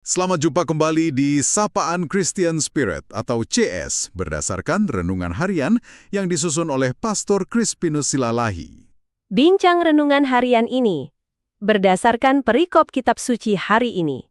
Selamat jumpa kembali di Sapaan Christian Spirit atau CS berdasarkan renungan harian yang disusun oleh Pastor Crispinus Silalahi. Bincang renungan harian ini berdasarkan perikop kitab suci hari ini.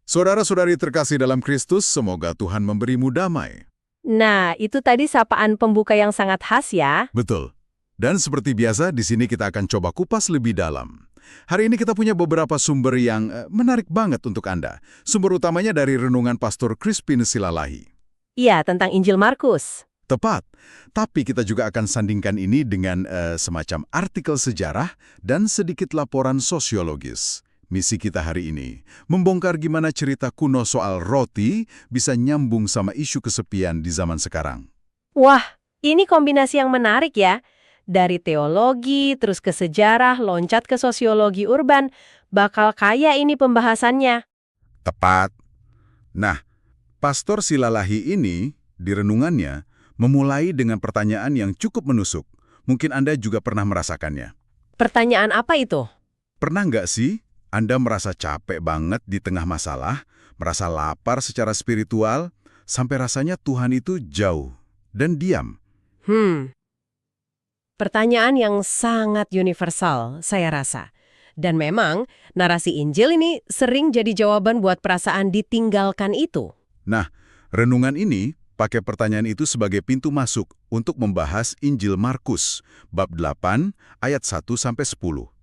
Saudara-saudari terkasih dalam Kristus, semoga Tuhan memberimu damai. Nah, itu tadi sapaan pembuka yang sangat khas ya. Betul. Dan seperti biasa, di sini kita akan coba kupas lebih dalam. Hari ini kita punya beberapa sumber yang menarik banget untuk Anda. Sumber utamanya dari renungan Pastor Crispinus Silalahi. Iya, tentang Injil Markus. Tepat, tapi kita juga akan sandingkan ini dengan semacam artikel sejarah dan sedikit laporan sosiologis. Misi kita hari ini, membongkar gimana cerita kuno soal roti bisa nyambung sama isu kesepian di zaman sekarang. Wah, ini kombinasi yang menarik ya. Dari teologi, terus ke sejarah, loncat ke sosiologi urban. Bakal kaya ini pembahasannya. Tepat. Nah, Pastor Silalahi ini, di renungannya, memulai dengan pertanyaan yang cukup menusuk. Mungkin Anda juga pernah merasakannya. Pertanyaan apa itu? Pernah nggak sih Anda merasa capek banget di tengah masalah, merasa lapar secara spiritual, sampai rasanya Tuhan itu jauh dan diam? Pertanyaan yang sangat universal, saya rasa. Dan memang, narasi Injil ini sering jadi jawaban buat perasaan ditinggalkan itu. Nah, renungan ini pakai pertanyaan itu sebagai pintu masuk untuk membahas Injil Markus, bab 8, ayat 1-10,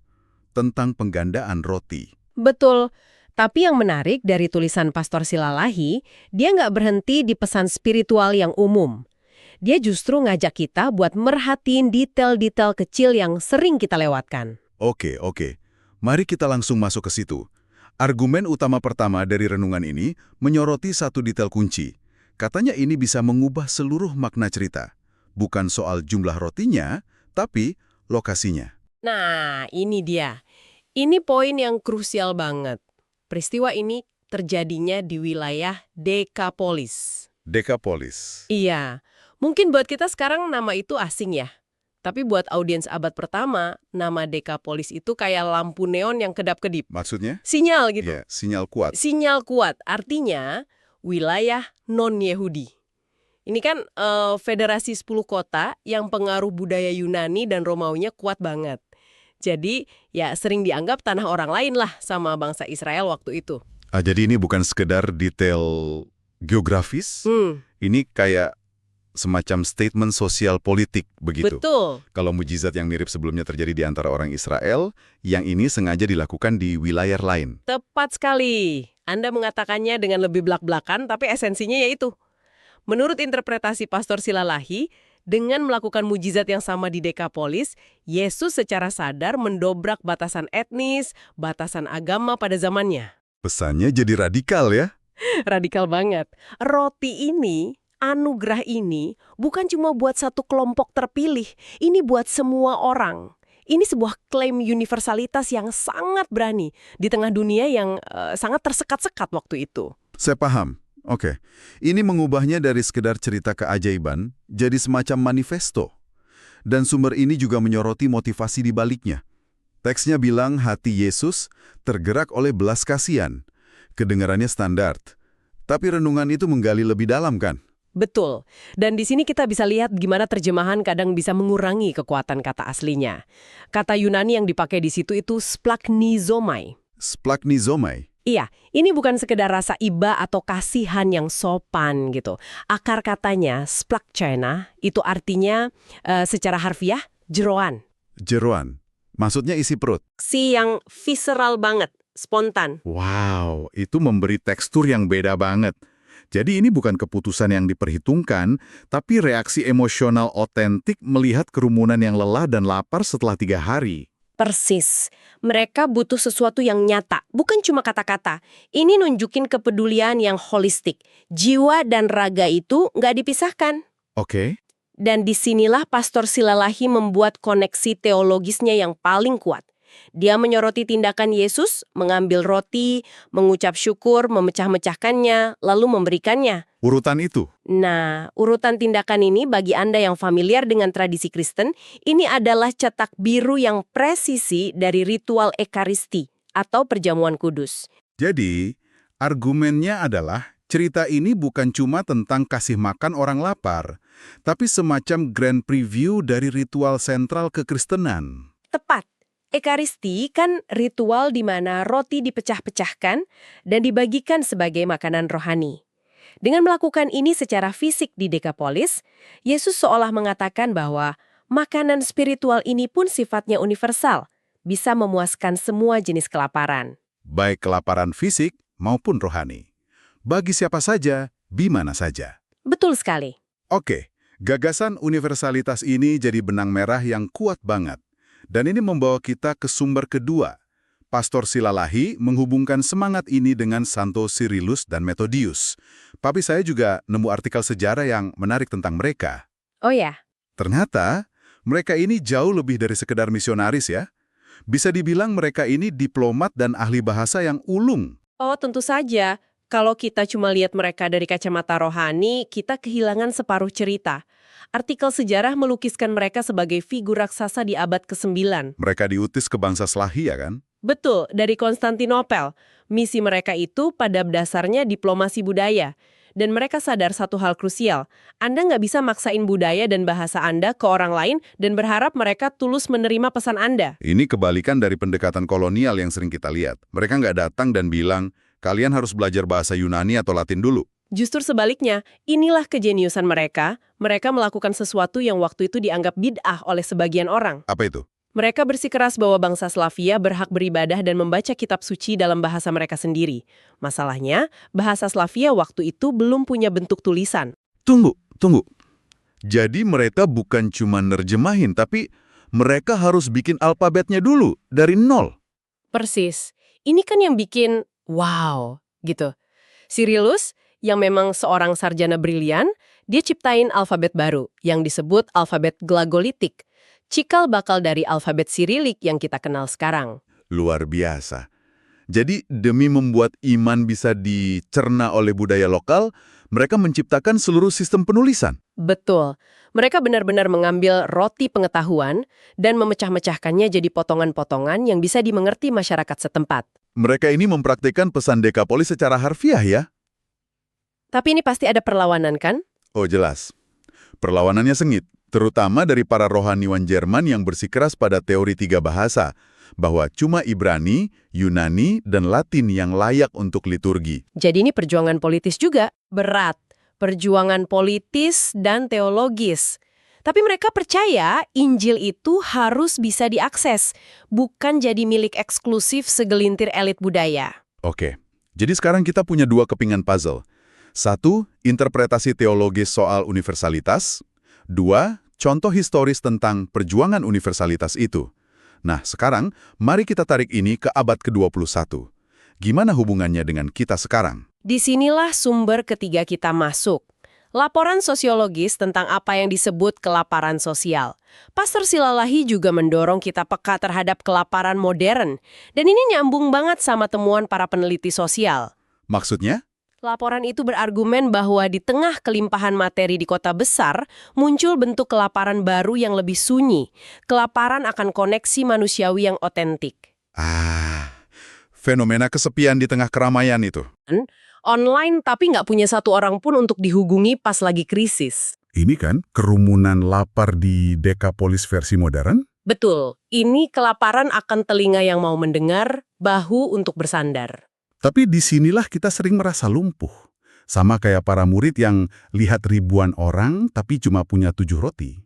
tentang penggandaan roti. Betul. Tapi yang menarik dari tulisan Pastor Silalahi, dia nggak berhenti di pesan spiritual yang umum. Dia justru ngajak kita buat merhatiin detail-detail kecil yang sering kita lewatkan. Oke. Mari kita langsung masuk ke situ. Argumen utama pertama dari renungan ini menyoroti satu detail kunci. Katanya ini bisa mengubah seluruh makna cerita. Bukan soal jumlah rotinya, tapi lokasinya. Nah, ini dia. Ini poin yang krusial banget. Peristiwa ini terjadinya di wilayah Dekapolis. Dekapolis. Iya, mungkin buat kita sekarang nama itu asing ya. Tapi buat audiens abad pertama, nama Dekapolis itu kayak lampu neon yang kedap-kedip. Maksudnya? Sinyal gitu. Ya, sinyal kuat. Sinyal kuat, artinya wilayah non-Yahudi. Ini kan federasi 10 kota yang pengaruh budaya Yunani dan Romawinya kuat banget. Jadi ya sering dianggap tanah orang lain lah sama bangsa Israel waktu itu. Jadi ini bukan sekedar detail geografis, ini kayak semacam statement sosial politik begitu. Betul. Kalau mujizat yang mirip sebelumnya terjadi di antara orang Israel, yang ini sengaja dilakukan di wilayah lain. Tepat sekali. Anda mengatakannya dengan lebih blak-blakan, tapi esensinya yaitu. Menurut interpretasi Pastor Silalahi, dengan melakukan mujizat yang sama di Dekapolis, Yesus secara sadar mendobrak batasan etnis, batasan agama pada zamannya. Pesannya jadi radikal ya? Radikal banget. Roti ini, anugerah ini, bukan cuma buat satu kelompok terpilih, ini buat semua orang. Ini sebuah klaim universalitas yang sangat berani di tengah dunia yang sangat tersekat-sekat waktu itu. Saya paham. Oke. Ini mengubahnya dari sekedar cerita keajaiban jadi semacam manifesto. Dan sumber ini juga menyoroti motivasi di baliknya. Teksnya bilang hati Yesus tergerak oleh belas kasihan. Kedengarannya standar. Tapi renungan itu menggali lebih dalam kan? Betul. Dan di sini kita bisa lihat gimana terjemahan kadang bisa mengurangi kekuatan kata aslinya. Kata Yunani yang dipakai di situ itu splagchnizomai. Splagchnizomai. Iya, ini bukan sekedar rasa iba atau kasihan yang sopan gitu. Akar katanya splagchena itu artinya secara harfiah jeroan. Jeroan. Maksudnya isi perut. Si yang visceral banget, spontan. Wow, itu memberi tekstur yang beda banget. Jadi ini bukan keputusan yang diperhitungkan, tapi reaksi emosional otentik melihat kerumunan yang lelah dan lapar setelah 3 hari. Persis. Mereka butuh sesuatu yang nyata, bukan cuma kata-kata. Ini nunjukin kepedulian yang holistik. Jiwa dan raga itu nggak dipisahkan. Oke. Dan disinilah Pastor Silalahi membuat koneksi teologisnya yang paling kuat. Dia menyoroti tindakan Yesus, mengambil roti, mengucap syukur, memecah-mecahkannya, lalu memberikannya. Urutan itu? Nah, urutan tindakan ini bagi Anda yang familiar dengan tradisi Kristen, ini adalah cetak biru yang presisi dari ritual Ekaristi atau perjamuan kudus. Jadi, Argumennya adalah cerita ini bukan cuma tentang kasih makan orang lapar, tapi semacam grand preview dari ritual sentral kekristenan. Tepat. Ekaristi kan ritual di mana roti dipecah-pecahkan dan dibagikan sebagai makanan rohani. Dengan melakukan ini secara fisik di Dekapolis, Yesus seolah mengatakan bahwa makanan spiritual ini pun sifatnya universal, bisa memuaskan semua jenis kelaparan. Baik kelaparan fisik maupun rohani. Bagi siapa saja, di mana saja. Betul sekali. Oke, gagasan universalitas ini jadi benang merah yang kuat banget. Dan ini membawa kita ke sumber kedua. Pastor Silalahi menghubungkan semangat ini dengan Santo Cyrillus dan Methodius. Tapi saya juga nemu artikel sejarah yang menarik tentang mereka. Oh ya? Ternyata, mereka ini jauh lebih dari sekedar misionaris ya. Bisa dibilang mereka ini diplomat dan ahli bahasa yang ulung. Oh, tentu saja. Kalau kita cuma lihat mereka dari kacamata rohani, kita kehilangan separuh cerita. Artikel sejarah melukiskan mereka sebagai figur raksasa di abad ke-9. Mereka diutus ke bangsa Slahi ya kan? Betul, dari Konstantinopel. Misi mereka itu pada dasarnya diplomasi budaya. Dan mereka sadar satu hal krusial. Anda nggak bisa maksain budaya dan bahasa Anda ke orang lain dan berharap mereka tulus menerima pesan Anda. Ini kebalikan dari pendekatan kolonial yang sering kita lihat. Mereka nggak datang dan bilang, kalian harus belajar bahasa Yunani atau Latin dulu. Justru sebaliknya, inilah kejeniusan mereka. Mereka melakukan sesuatu yang waktu itu dianggap bid'ah oleh sebagian orang. Apa itu? Mereka bersikeras bahwa bangsa Slavia berhak beribadah dan membaca kitab suci dalam bahasa mereka sendiri. Masalahnya, bahasa Slavia waktu itu belum punya bentuk tulisan. Tunggu. Jadi mereka bukan cuma nerjemahin, tapi mereka harus bikin alfabetnya dulu, dari nol. Persis. Ini kan yang bikin wow, gitu. Cyrillus, yang memang seorang sarjana brilian, dia ciptain alfabet baru yang disebut alfabet glagolitik. Cikal bakal dari alfabet Sirilik yang kita kenal sekarang. Luar biasa. Jadi demi membuat iman bisa dicerna oleh budaya lokal, mereka menciptakan seluruh sistem penulisan. Betul. Mereka benar-benar mengambil roti pengetahuan dan memecah-mecahkannya jadi potongan-potongan yang bisa dimengerti masyarakat setempat. Mereka ini mempraktikkan pesan Dekapolis secara harfiah ya? Tapi ini pasti ada perlawanan kan? Oh jelas. Perlawanannya sengit, terutama dari para rohaniwan Jerman yang bersikeras pada teori 3 bahasa, bahwa cuma Ibrani, Yunani, dan Latin yang layak untuk liturgi. Jadi ini perjuangan politis juga. Berat. Perjuangan politis dan teologis. Tapi mereka percaya Injil itu harus bisa diakses, bukan jadi milik eksklusif segelintir elit budaya. Oke, jadi sekarang kita punya 2 kepingan puzzle. 1, interpretasi teologis soal universalitas. 2, contoh historis tentang perjuangan universalitas itu. Nah, sekarang mari kita tarik ini ke abad ke-21. Gimana hubungannya dengan kita sekarang? Disinilah sumber ketiga kita masuk. Laporan sosiologis tentang apa yang disebut kelaparan sosial. Pastor Silalahi juga mendorong kita peka terhadap kelaparan modern. Dan ini nyambung banget sama temuan para peneliti sosial. Maksudnya? Laporan itu berargumen bahwa di tengah kelimpahan materi di kota besar, muncul bentuk kelaparan baru yang lebih sunyi. Kelaparan akan koneksi manusiawi yang otentik. Fenomena kesepian di tengah keramaian itu. Online tapi nggak punya satu orang pun untuk dihubungi pas lagi krisis. Ini kan kerumunan lapar di Dekapolis versi modern? Betul, ini kelaparan akan telinga yang mau mendengar, bahu untuk bersandar. Tapi disinilah kita sering merasa lumpuh. Sama kayak para murid yang lihat ribuan orang tapi cuma punya 7 roti.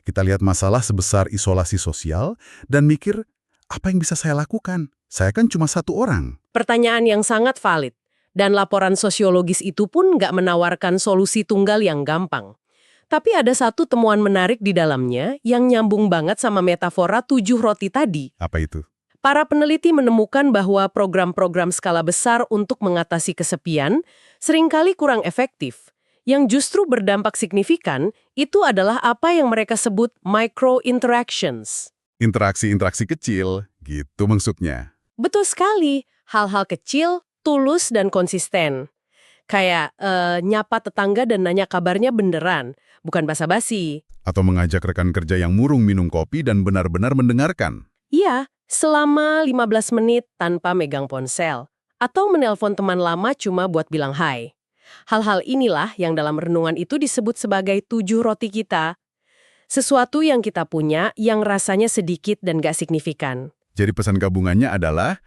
Kita lihat masalah sebesar isolasi sosial dan mikir, apa yang bisa saya lakukan? Saya kan cuma 1 orang. Pertanyaan yang sangat valid. Dan laporan sosiologis itu pun nggak menawarkan solusi tunggal yang gampang. Tapi ada satu temuan menarik di dalamnya yang nyambung banget sama metafora 7 roti tadi. Apa itu? Para peneliti menemukan bahwa program-program skala besar untuk mengatasi kesepian seringkali kurang efektif. Yang justru berdampak signifikan itu adalah apa yang mereka sebut micro-interactions. Interaksi-interaksi kecil, gitu maksudnya. Betul sekali, hal-hal kecil, tulus dan konsisten. Kayak nyapa tetangga dan nanya kabarnya beneran, bukan basa-basi. Atau mengajak rekan kerja yang murung minum kopi dan benar-benar mendengarkan. Iya, selama 15 menit tanpa megang ponsel. atau menelpon teman lama cuma buat bilang hai. Hal-hal inilah yang dalam renungan itu disebut sebagai 7 roti kita. Sesuatu yang kita punya yang rasanya sedikit dan gak signifikan. Jadi pesan gabungannya adalah,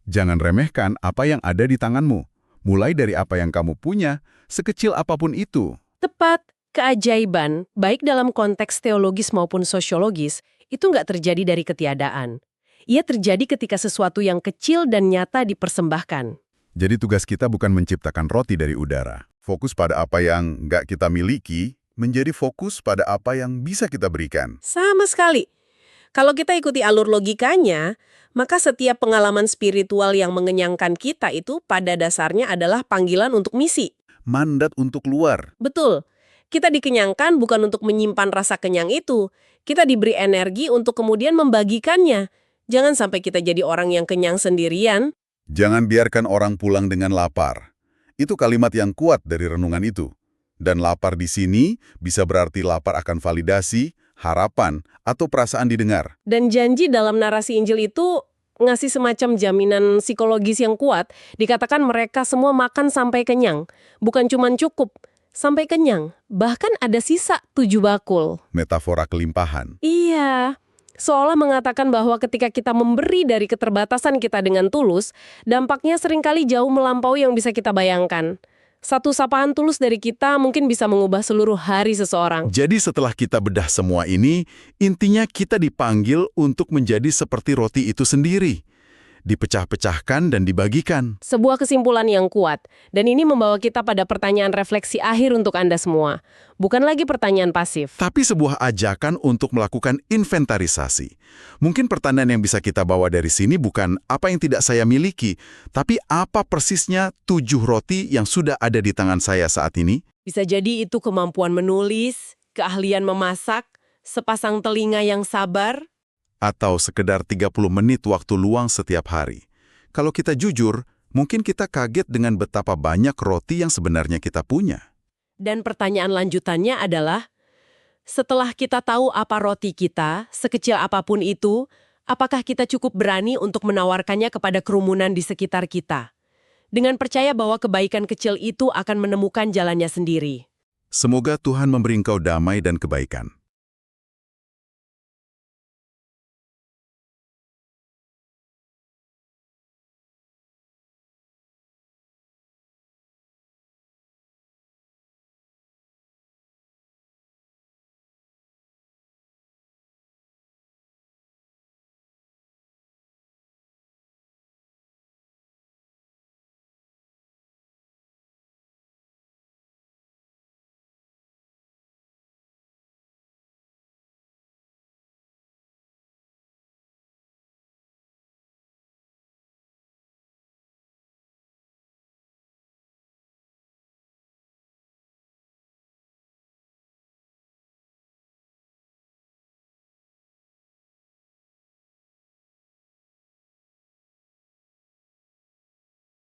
jangan remehkan apa yang ada di tanganmu. Mulai dari apa yang kamu punya, sekecil apapun itu. Tepat, keajaiban, baik dalam konteks teologis maupun sosiologis, itu nggak terjadi dari ketiadaan. Ia terjadi ketika sesuatu yang kecil dan nyata dipersembahkan. Jadi tugas kita bukan menciptakan roti dari udara. Fokus pada apa yang nggak kita miliki, menjadi fokus pada apa yang bisa kita berikan. Sama sekali. Kalau kita ikuti alur logikanya, maka setiap pengalaman spiritual yang mengenyangkan kita itu pada dasarnya adalah panggilan untuk misi. Mandat untuk luar. Betul. Kita dikenyangkan bukan untuk menyimpan rasa kenyang itu. Kita diberi energi untuk kemudian membagikannya. Jangan sampai kita jadi orang yang kenyang sendirian. Jangan biarkan orang pulang dengan lapar. Itu kalimat yang kuat dari renungan itu. Dan lapar di sini bisa berarti lapar akan validasi, harapan, atau perasaan didengar. Dan janji dalam narasi Injil itu ngasih semacam jaminan psikologis yang kuat. Dikatakan mereka semua makan sampai kenyang. Bukan cuma cukup, sampai kenyang. Bahkan ada sisa 7 bakul. Metafora kelimpahan. Iya, seolah mengatakan bahwa ketika kita memberi dari keterbatasan kita dengan tulus, dampaknya seringkali jauh melampaui yang bisa kita bayangkan. Satu sapaan tulus dari kita mungkin bisa mengubah seluruh hari seseorang. Jadi setelah kita bedah semua ini, intinya kita dipanggil untuk menjadi seperti roti itu sendiri. Dipecah-pecahkan dan dibagikan. Sebuah kesimpulan yang kuat, dan ini membawa kita pada pertanyaan refleksi akhir untuk Anda semua. Bukan lagi pertanyaan pasif. Tapi sebuah ajakan untuk melakukan inventarisasi. Mungkin pertanyaan yang bisa kita bawa dari sini bukan apa yang tidak saya miliki, tapi apa persisnya 7 roti yang sudah ada di tangan saya saat ini? Bisa jadi itu kemampuan menulis, keahlian memasak, sepasang telinga yang sabar, Atau sekedar 30 menit waktu luang setiap hari. Kalau kita jujur, mungkin kita kaget dengan betapa banyak roti yang sebenarnya kita punya. Dan pertanyaan lanjutannya adalah, setelah kita tahu apa roti kita, sekecil apapun itu, apakah kita cukup berani untuk menawarkannya kepada kerumunan di sekitar kita? Dengan percaya bahwa kebaikan kecil itu akan menemukan jalannya sendiri. Semoga Tuhan memberi engkau damai dan kebaikan.